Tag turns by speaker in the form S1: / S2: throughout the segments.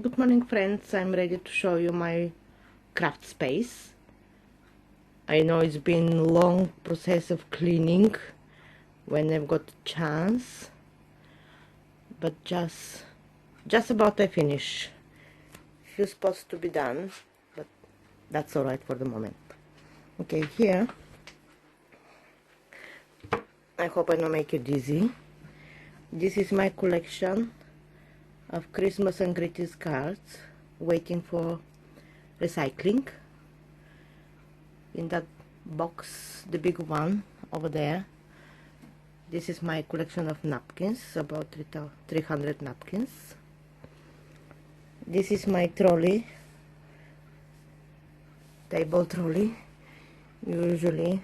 S1: Good morning, friends. I'm ready to show you my craft space. I know it's been a long process of cleaning when I've got a chance, but just about I finish. Few spots to be done, but that's alright for the moment. Okay, here I hope I don't make you dizzy. This is my collection of Christmas and greetings cards waiting for recycling. In that box, the big one over there, this is my collection of napkins, about 300 napkins. This is my trolley, table trolley. Usually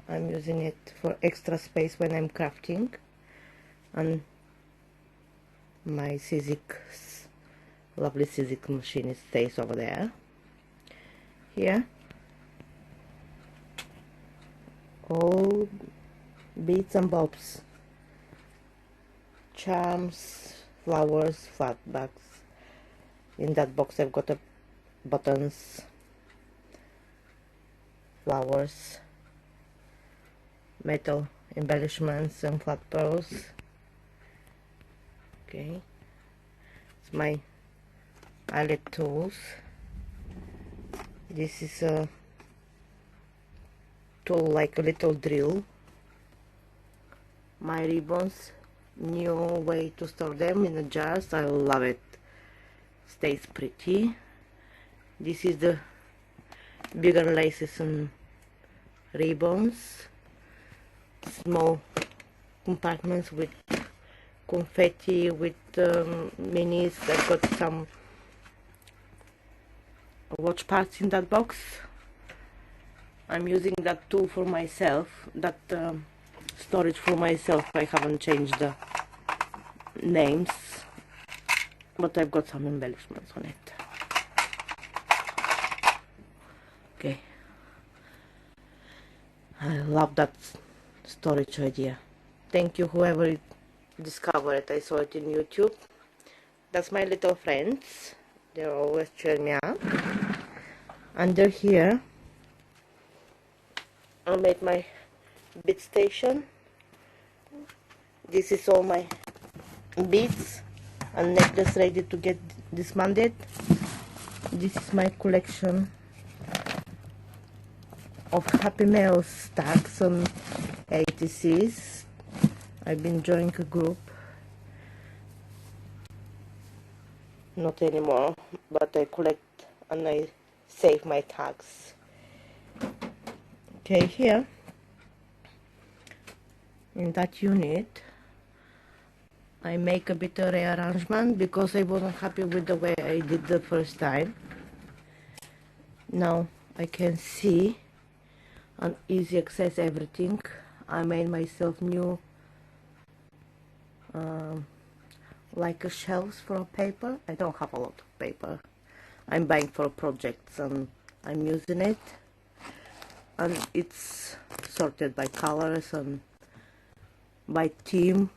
S1: I'm using it for extra space when I'm crafting, and my lovely Sizzix machine stays over there. Here, all bits and bobs, charms, flowers, flat bags. In that box I've got buttons, flowers, metal embellishments and flat pearls. Okay, it's my eyelet tools. This is a tool like a little drill. My ribbons, new way to store them in the jars. I love it. Stays pretty. This is the bigger laces and ribbons. Small compartments with confetti, with minis. I've got some watch parts in that box. I'm using that tool for myself, that storage for myself. I haven't changed the names, but I've got some embellishments on it. Okay, I love that storage idea. Thank you whoever discovered it. I saw it in YouTube. That's my little friends. They're always cheering me up. Under here I made my bead station. This is all my beads and necklace ready to get dismantled. This is my collection of Happy Mail stacks and ATCs. I've been joining a group, not anymore, but I collect and I save my tags. Okay, here in that unit I make a bit of rearrangement because I wasn't happy with the way I did the first time. Now I can see and easy access everything. I made myself new like a shelves for paper. I don't have a lot of paper. I'm buying for projects and I'm using it, and it's sorted by colors and by theme.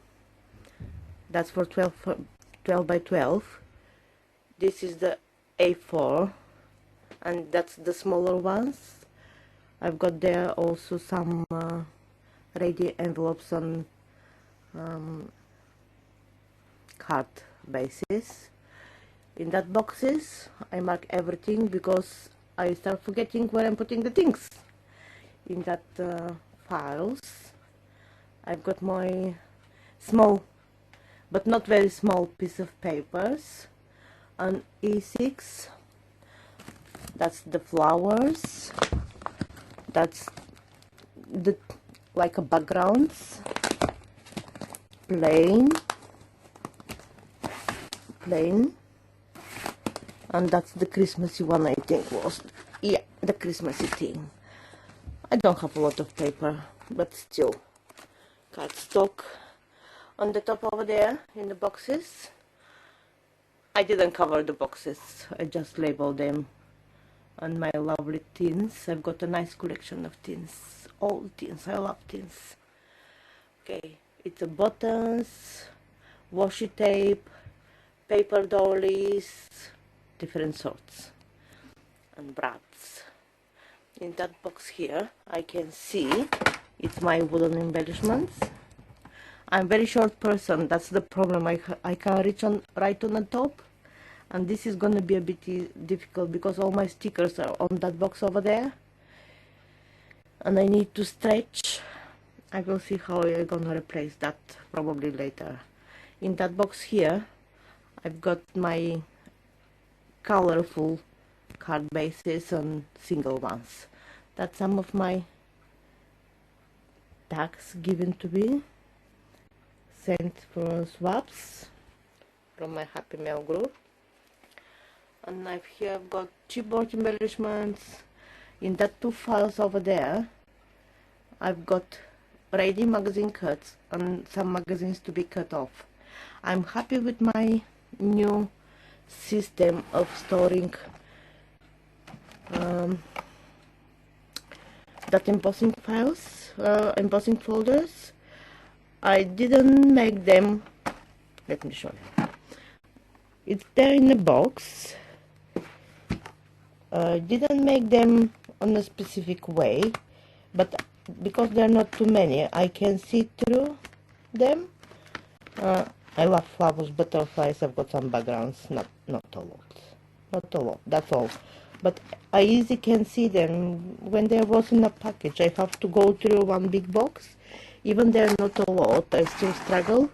S1: That's for 12 by 12. This is the A4, and that's the smaller ones. I've got there also some ready envelopes on card basis. In that boxes I mark everything because I start forgetting where I'm putting the things. In that files I've got my small but not very small piece of papers on E6. That's the flowers, that's the like a backgrounds, plain, and that's the Christmassy one. I think was, yeah, the Christmassy thing. I don't have a lot of paper, but still, cardstock. On the top over there in the boxes, I didn't cover the boxes, I just labeled them. And my lovely tins, I've got a nice collection of tins, all tins. I love tins. Okay, it's a buttons, washi tape, paper dollies, different sorts and brands. In that box here I can see it's my wooden embellishments. I'm very short person, that's the problem. I can't reach on right on the top, and this is gonna be a bit difficult because all my stickers are on that box over there and I need to stretch. I will see how I'm gonna replace that probably later. In that box here I've got my colorful card bases and single ones. That's some of my tags given to me, sent for swaps from my Happy Mail group. And I've got chipboard embellishments. In that 2 files over there I've got ready magazine cuts and some magazines to be cut off. I'm happy with my new system of storing that embossing files, embossing folders. I didn't make them, let me show you. It's there in the box. I didn't make them on a specific way, but because there are not too many, I can see through them. I love flowers, butterflies. I've got some backgrounds, not a lot, that's all. But I easily can see them when there was in a package. I have to go through one big box. Even they're not a lot, I still struggle,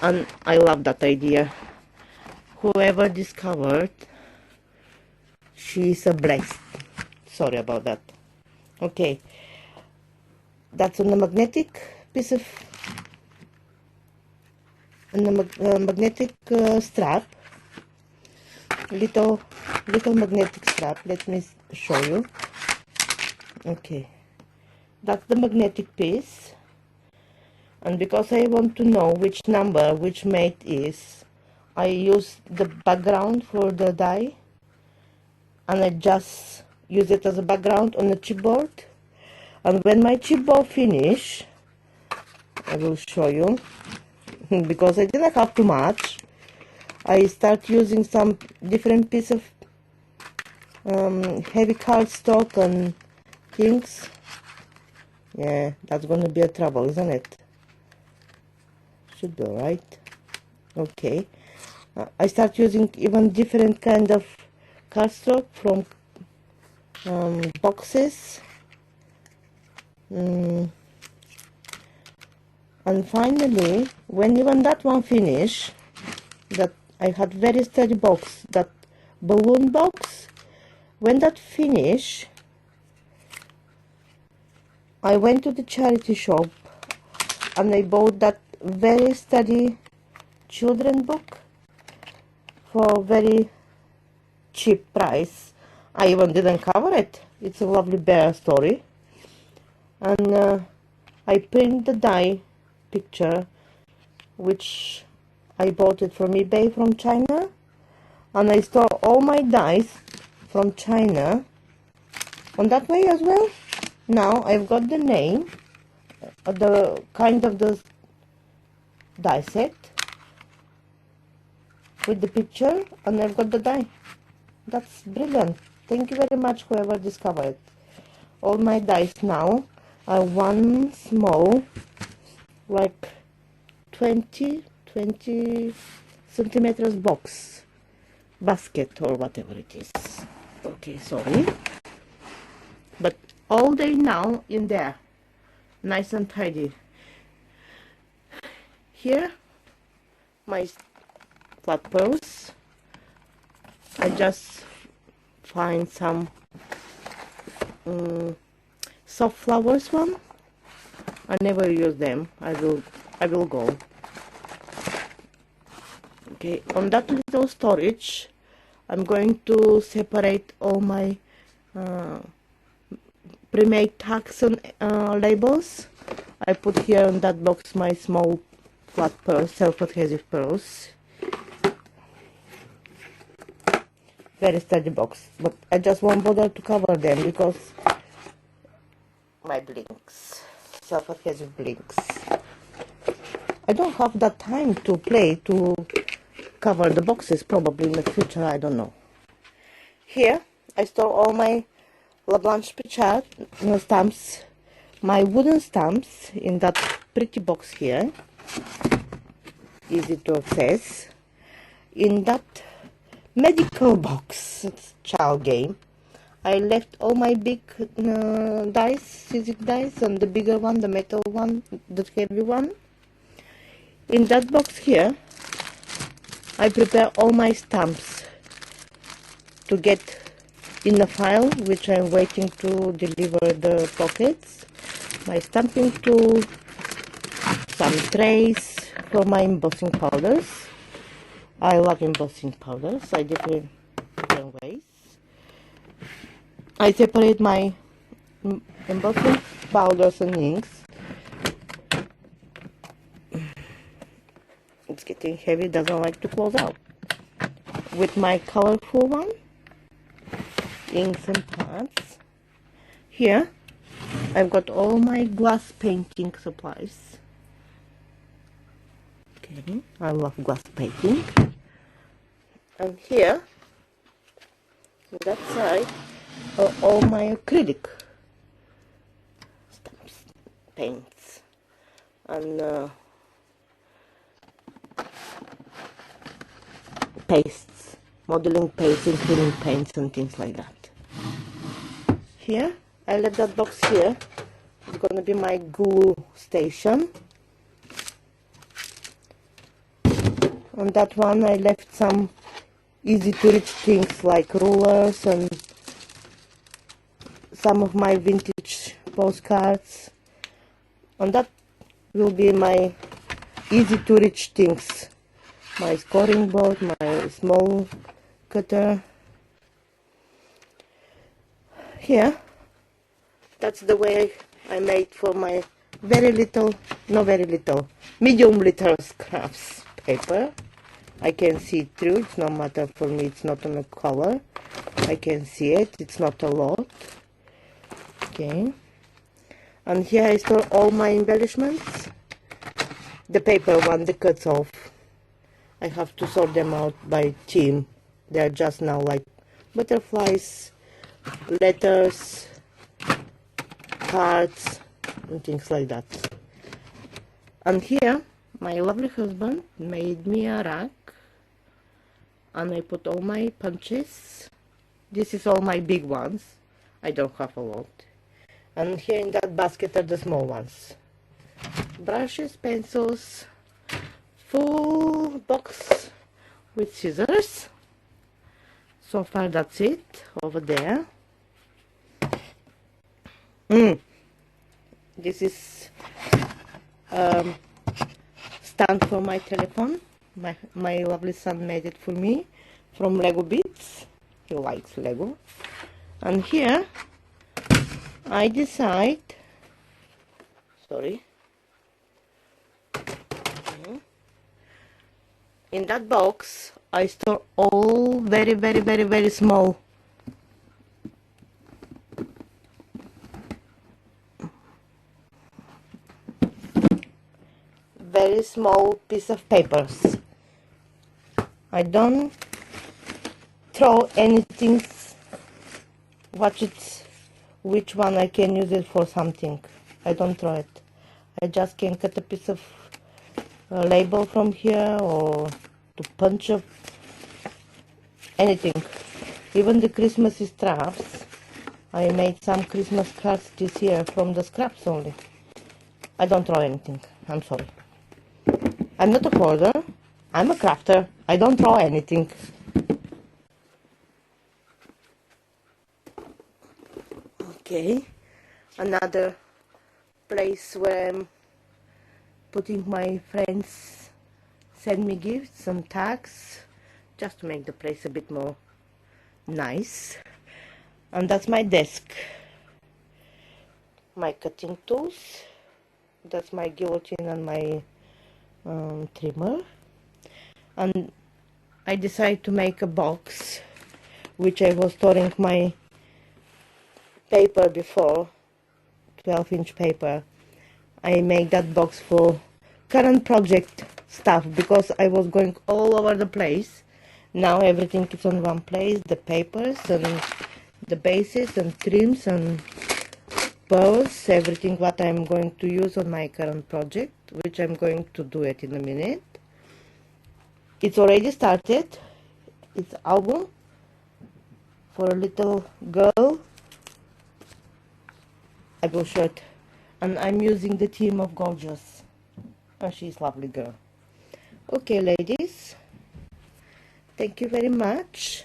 S1: and I love that idea. Whoever discovered, she's a blessed. Sorry about that. Okay, that's on the magnetic piece of magnetic strap, little magnetic strap. Let me show you. Okay, that's the magnetic piece, and because I want to know which number which mate is, I use the background for the die, and I just use it as a background on the chipboard. And when my chipboard finish, I will show you. Because I didn't have too much, I start using some different piece of heavy cardstock and things. Yeah, that's gonna be a trouble, isn't it? Should be alright. Okay, I start using even different kind of cardstock from boxes. And finally, when even that one finish, that I had very steady box, that balloon box, when that finish, I went to the charity shop and I bought that very steady children book for very cheap price. I even didn't cover it. It's a lovely bear story. And I print the die picture, which I bought it from eBay from China, and I store all my dies from China on that way as well. Now I've got the name, the kind of the die set with the picture, and I've got the die. That's brilliant. Thank you very much, whoever discovered it. All my dies now are one small, like 20 centimeters box, basket or whatever it is. Okay, sorry. But all day now in there, nice and tidy. Here, my flat pearls. I just find some soft flowers one. I never use them. I will go. Okay, on that little storage, I'm going to separate all my pre-made tags and labels. I put here in that box my small flat pearls, self-adhesive pearls. Very sturdy box, but I just won't bother to cover them because my blinks, self-adhesive blinks. I don't have that time to play to cover the boxes, probably in the future, I don't know. Here I store all my La Blanche Picard stamps, my wooden stamps in that pretty box here, easy to access. In that medical box, it's child game, I left all my big dice, physics dice, and the bigger one, the metal one, the heavy one. In that box here, I prepare all my stamps to get in a file, which I'm waiting to deliver the pockets, my stamping tool, some trays for my embossing powders. I love embossing powders, I different ways. I separate my embossing powders and inks. It's getting heavy, doesn't like to close out. With my colorful one, inks and pads. Here I've got all my glass painting supplies. Okay, I love glass painting. And here, on that side, are all my acrylic stamps, paints, and pastes, modeling paints and filling paints and things like that. Here, I left that box here. It's gonna be my glue station. On that one, I left some easy to reach things like rulers and some of my vintage postcards. On that will be my easy to reach things, my scoring board, my small cutter. Here, that's the way I made for my very little, not very little, medium little scraps paper. I can see it through, it's no matter for me, it's not on a color. I can see it, it's not a lot. Okay. And here I store all my embellishments. The paper one, the cuts off, I have to sort them out by theme. They are just now like butterflies, letters, cards, and things like that. And here, my lovely husband made me a rack, and I put all my punches. This is all my big ones. I don't have a lot. And here in that basket are the small ones. Brushes, pencils, full box with scissors. So far that's it over there. This is stand for my telephone. My lovely son made it for me from Lego Bits. He likes Lego. And here I decide, in that box I store all very small piece of papers. I don't throw anything. Watch it, which one I can use it for something. I don't throw it. I just can cut a piece of label from here, or to punch up anything. Even the Christmas scraps. I made some Christmas cards this year from the scraps only. I don't throw anything. I'm sorry. I'm not a hoarder. I'm a crafter. I don't throw anything. Okay, another place where I'm putting my friends send me gifts, some tags, just to make the place a bit more nice. And that's my desk. My cutting tools. That's my guillotine and my trimmer. And I decided to make a box which I was storing my paper before, 12-inch paper. I made that box for current project stuff because I was going all over the place Now everything is on one place, the papers and the bases and trims and bows, everything what I'm going to use on my current project, which I'm going to do it in a minute. It's already started. It's album for a little girl. I will show it. And I'm using the theme of gorgeous. And she's a lovely girl. Okay, ladies. Thank you very much.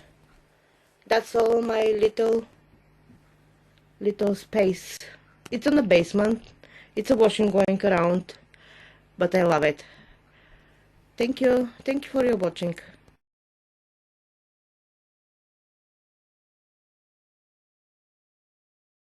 S1: That's all my little space. It's in the basement. It's a washing going around, but I love it. Thank you for your watching.